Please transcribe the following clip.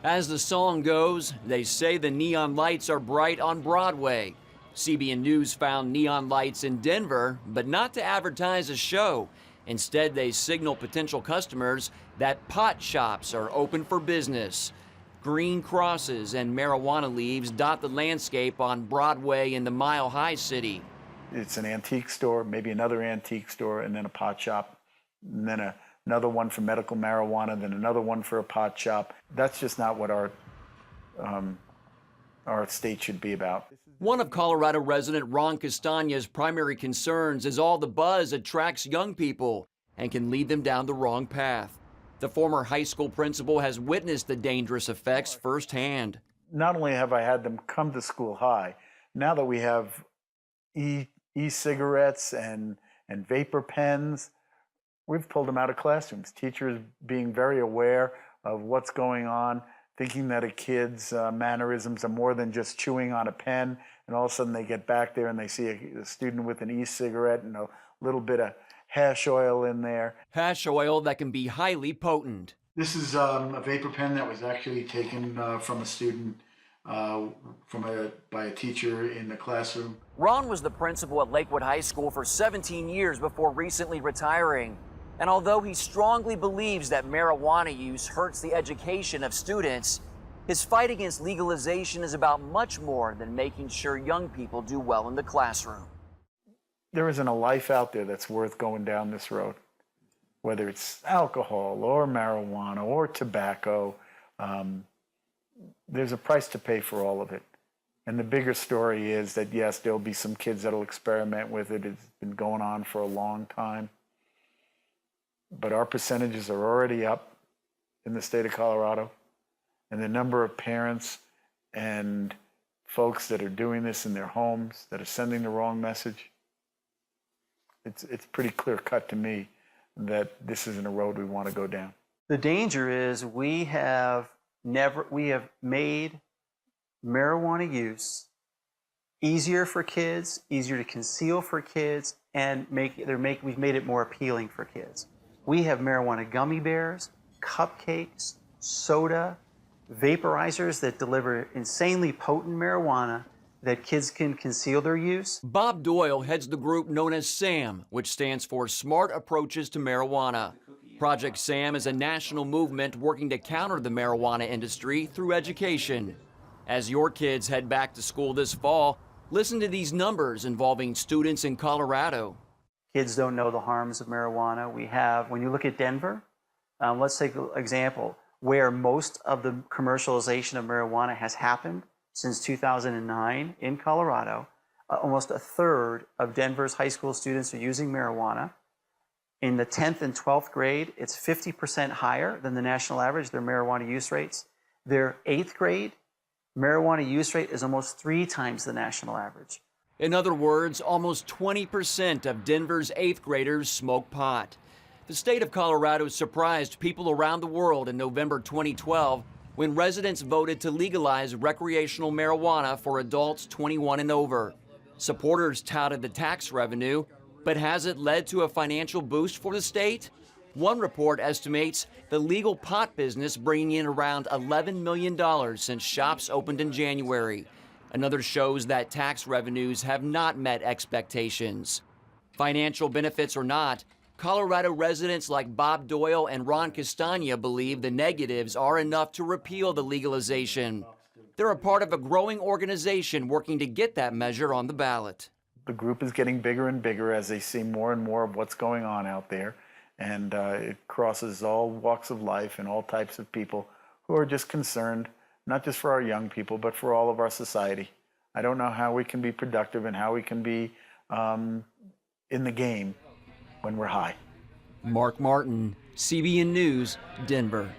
As the song goes, they say the neon lights are bright on Broadway. CBN News found neon lights in Denver, but not to advertise a show. Instead, they signal potential customers that pot shops are open for business. Green crosses and marijuana leaves dot the landscape on Broadway in the Mile High City. It's an antique store, maybe another antique store, and then a pot shop, and then another one for medical marijuana, then another one for a pot shop. That's just not what our state should be about. One of Colorado resident Ron Castagna's primary concerns is all the buzz attracts young people and can lead them down the wrong path. The former high school principal has witnessed the dangerous effects firsthand. Not only have I had them come to school high, now that we have e-cigarettes and vapor pens, we've pulled them out of classrooms. Teachers being very aware of what's going on, thinking that a kid's mannerisms are more than just chewing on a pen, and all of a sudden they get back there and they see a student with an e-cigarette and a little bit of hash oil in there. Hash oil that can be highly potent. This is a vapor pen that was actually taken from a student, by a teacher in the classroom. Ron was the principal at Lakewood High School for 17 years before recently retiring. And although he strongly believes that marijuana use hurts the education of students, his fight against legalization is about much more than making sure young people do well in the classroom. There isn't a life out there that's worth going down this road, whether it's alcohol or marijuana or tobacco. There's a price to pay for all of it. And the bigger story is that, yes, there'll be some kids that'll experiment with it. It's been going on for a long time. But our percentages are already up in the state of Colorado. And the number of parents and folks that are doing this in their homes, that are sending the wrong message, it's pretty clear cut to me that this isn't a road we want to go down. The danger is we have made marijuana use easier for kids, easier to conceal for kids, and we've made it more appealing for kids. We have marijuana gummy bears, cupcakes, soda, vaporizers that deliver insanely potent marijuana that kids can conceal their use. Bob Doyle heads the group known as SAM, which stands for Smart Approaches to Marijuana. Project SAM is a national movement working to counter the marijuana industry through education. As your kids head back to school this fall, listen to these numbers involving students in Colorado. Kids don't know the harms of marijuana. When you look at Denver, let's take an example where most of the commercialization of marijuana has happened since 2009 in Colorado. Almost a third of Denver's high school students are using marijuana. In the 10th and 12th grade, it's 50% higher than the national average, their marijuana use rates. Their 8th grade marijuana use rate is almost 3 times the national average. In other words, almost 20% of Denver's 8th graders smoke pot. The state of Colorado surprised people around the world in November 2012 when residents voted to legalize recreational marijuana for adults 21 and over. Supporters touted the tax revenue, but has it led to a financial boost for the state? One report estimates the legal pot business bringing in around $11 million since shops opened in January. Another shows that tax revenues have not met expectations. Financial benefits or not, Colorado residents like Bob Doyle and Ron Castagna believe the negatives are enough to repeal the legalization. They're a part of a growing organization working to get that measure on the ballot. The group is getting bigger and bigger as they see more and more of what's going on out there. And it crosses all walks of life and all types of people who are just concerned, not just for our young people, but for all of our society. I don't know how we can be productive and how we can be in the game when we're high. Mark Martin, CBN News, Denver.